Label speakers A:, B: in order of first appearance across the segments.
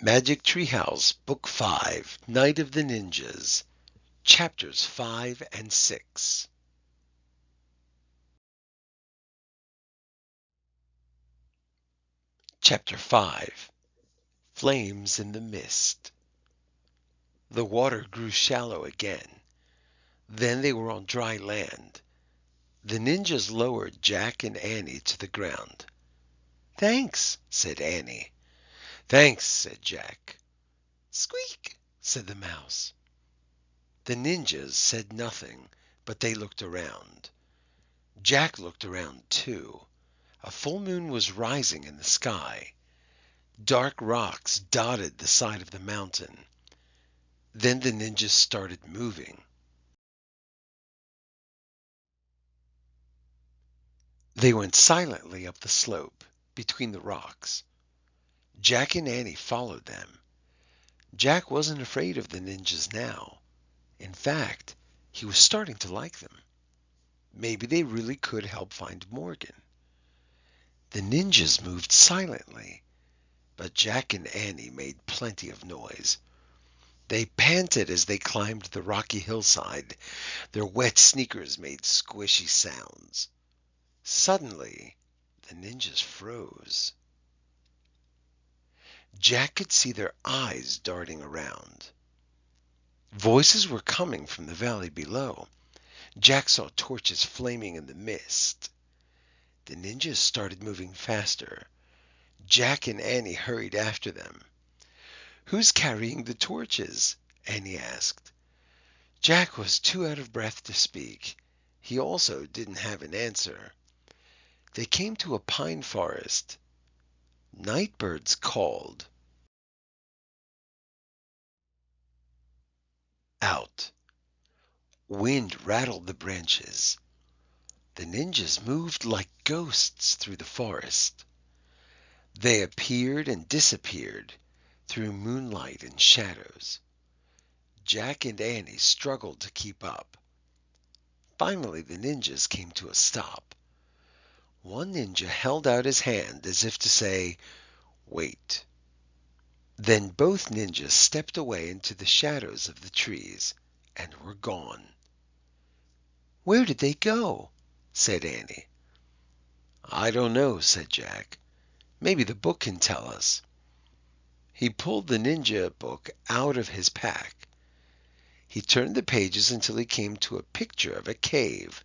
A: Magic Treehouse, Book 5, Night of the Ninjas, Chapters 5 and 6. Chapter 5, Flames in the Mist. The water grew shallow again. Then they were on dry land. The ninjas lowered Jack and Annie to the ground. "Thanks," said Annie. "Thanks," said Jack. "Squeak," said the mouse. The ninjas said nothing, but they looked around. Jack looked around too. A full moon was rising in the sky. Dark rocks dotted the side of the mountain. Then the ninjas started moving. They went silently up the slope, between the rocks. Jack and Annie followed them. Jack wasn't afraid of the ninjas now. In fact, he was starting to like them. Maybe they really could help find Morgan. The ninjas moved silently, but Jack and Annie made plenty of noise. They panted as they climbed the rocky hillside. Their wet sneakers made squishy sounds. Suddenly, the ninjas froze. Jack could see their eyes darting around. Voices were coming from the valley below. Jack saw torches flaming in the mist. The ninjas started moving faster. Jack and Annie hurried after them. "Who's carrying the torches?" Annie asked. Jack was too out of breath to speak. He also didn't have an answer. They came to a pine forest. Nightbirds called. Out. Wind rattled the branches. The ninjas moved like ghosts through the forest. They appeared and disappeared through moonlight and shadows. Jack and Annie struggled to keep up. Finally, the ninjas came to a stop. One ninja held out his hand as if to say, "Wait." Then both ninjas stepped away into the shadows of the trees and were gone. "Where did they go?" said Annie. "I don't know," said Jack. "Maybe the book can tell us." He pulled the ninja book out of his pack. He turned the pages until he came to a picture of a cave.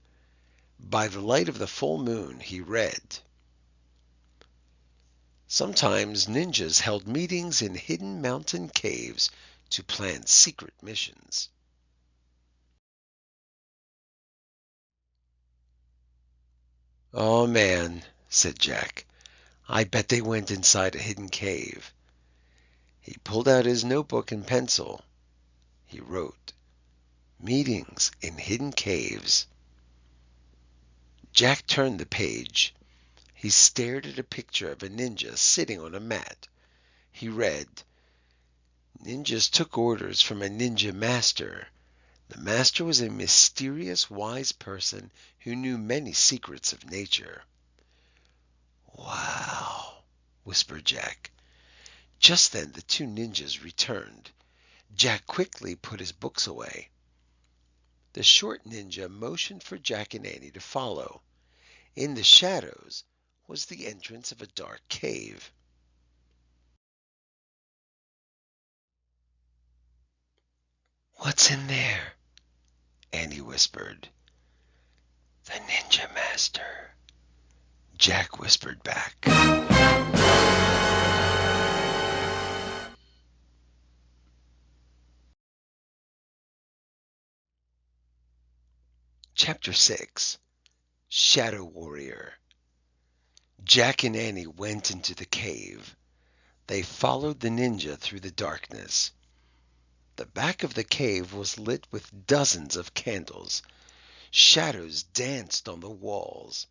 A: By the light of the full moon, he read, "Sometimes ninjas held meetings in hidden mountain caves to plan secret missions." "Oh, man," said Jack. "I bet they went inside a hidden cave." He pulled out his notebook and pencil. He wrote, "Meetings in hidden caves." Jack turned the page. He stared at a picture of a ninja sitting on a mat. He read, "Ninjas took orders from a ninja master. The master was a mysterious, wise person who knew many secrets of nature." "Wow," whispered Jack. Just then the two ninjas returned. Jack quickly put his books away. The short ninja motioned for Jack and Annie to follow. In the shadows was the entrance of a dark cave. "What's in there?" Annie whispered. "The ninja master," Jack whispered back. Chapter 6, Shadow Warrior. Jack and Annie went into the cave. They followed the ninja through the darkness. The back of the cave was lit with dozens of candles. Shadows danced on the walls.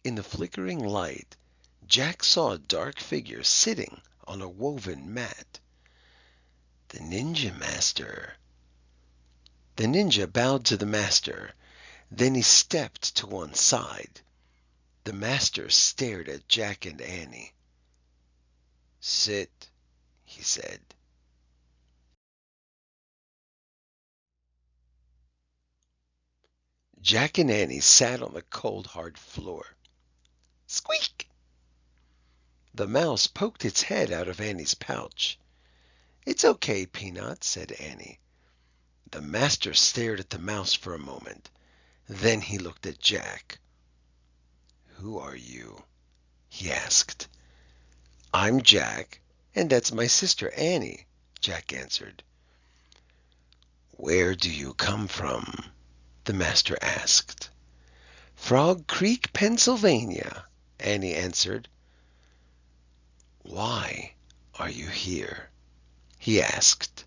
A: In the flickering light, Jack saw a dark figure sitting on a woven mat. The ninja master. The ninja bowed to the master. Then he stepped to one side. The master stared at Jack and Annie. "Sit," he said. Jack and Annie sat on the cold, hard floor. Squeak! The mouse poked its head out of Annie's pouch. "It's okay, Peanut," said Annie. The master stared at the mouse for a moment. Then he looked at Jack. "Who are you?" he asked. "I'm Jack, and that's my sister Annie," Jack answered. "Where do you come from?" the master asked. "Frog Creek, Pennsylvania," Annie answered. "Why are you here?" he asked.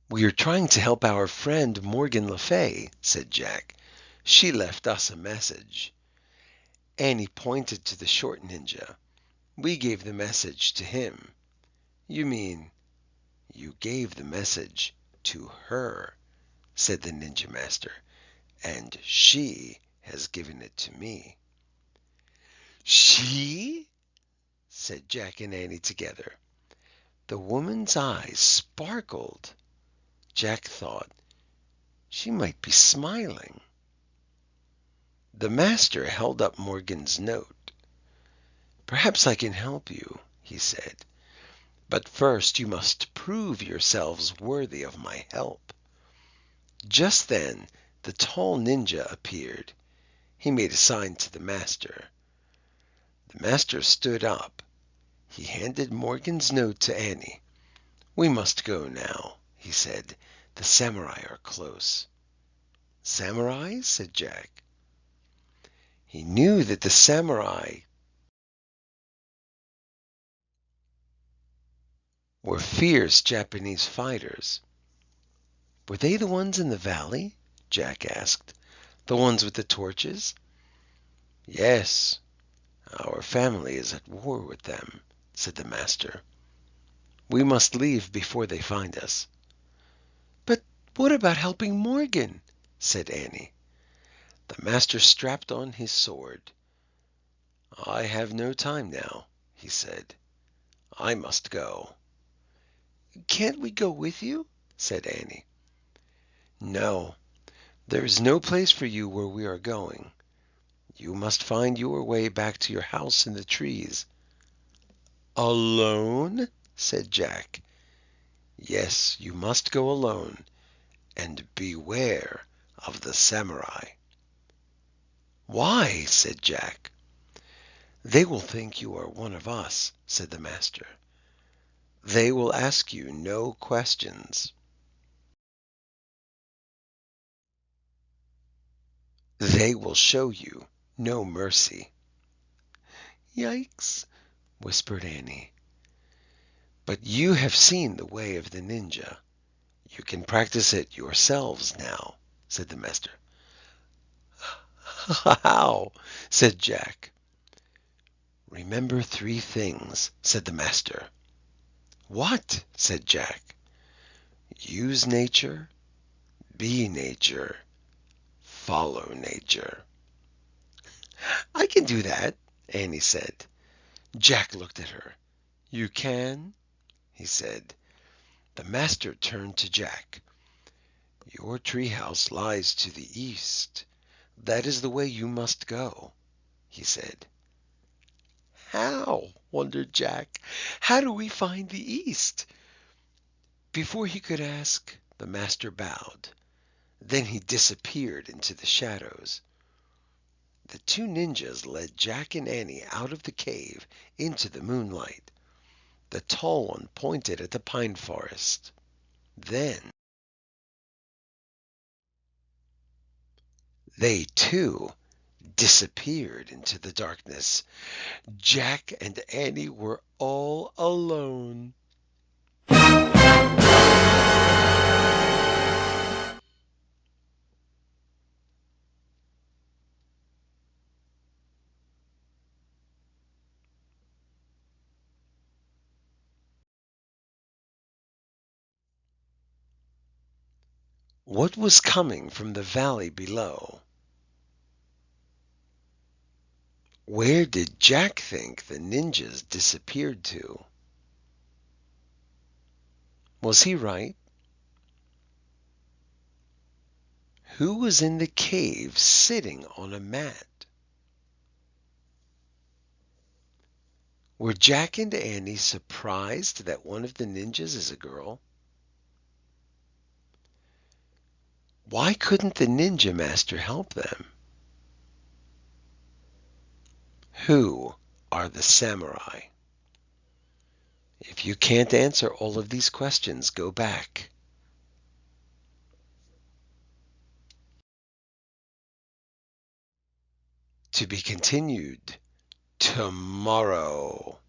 A: "We are trying to help our friend Morgan Le Fay," said Jack. "She left us a message." Annie pointed to the short ninja. "We gave the message to him." "You mean you gave the message to her," said the ninja master, "and she has given it to me." "She?" said Jack and Annie together. The woman's eyes sparkled. Jack thought she might be smiling. The master held up Morgan's note. "Perhaps I can help you," he said. "But first you must prove yourselves worthy of my help." Just then the tall ninja appeared. He made a sign to the master. The master stood up. He handed Morgan's note to Annie. "We must go now," he said. "The samurai are close." "Samurai?" said Jack. He knew that the samurai were fierce Japanese fighters. "Were they the ones in the valley?" Jack asked. "The ones with the torches?" "Yes, our family is at war with them," said the master. "We must leave before they find us." "But what about helping Morgan?" said Annie. The master strapped on his sword. "I have no time now," he said. "I must go." "Can't we go with you?" said Annie. "No, there is no place for you where we are going. You must find your way back to your house in the trees." "Alone?" said Jack. "Yes, you must go alone, and beware of the samurai." "Why?" said Jack. "They will think you are one of us," said the master. "They will ask you no questions. They will show you no mercy." "Yikes!" whispered Annie. "But you have seen the way of the ninja. You can practice it yourselves now," said the master. "How?" said Jack. "Remember three things," said the master. "What?" said Jack. "Use nature, be nature, follow nature." "I can do that," Annie said. Jack looked at her. "You can?" he said. The master turned to Jack. "Your tree house lies to the east. That is the way you must go," he said. "How?" wondered Jack. "How do we find the east?" Before he could ask, the master bowed. Then he disappeared into the shadows. The two ninjas led Jack and Annie out of the cave into the moonlight. The tall one pointed at the pine forest. Then they, too, disappeared into the darkness. Jack and Annie were all alone. What was coming from the valley below? Where did Jack think the ninjas disappeared to? Was he right? Who was in the cave sitting on a mat? Were Jack and Annie surprised that one of the ninjas is a girl? Why couldn't the ninja master help them? Who are the samurai? If you can't answer all of these questions, go back. To be continued tomorrow.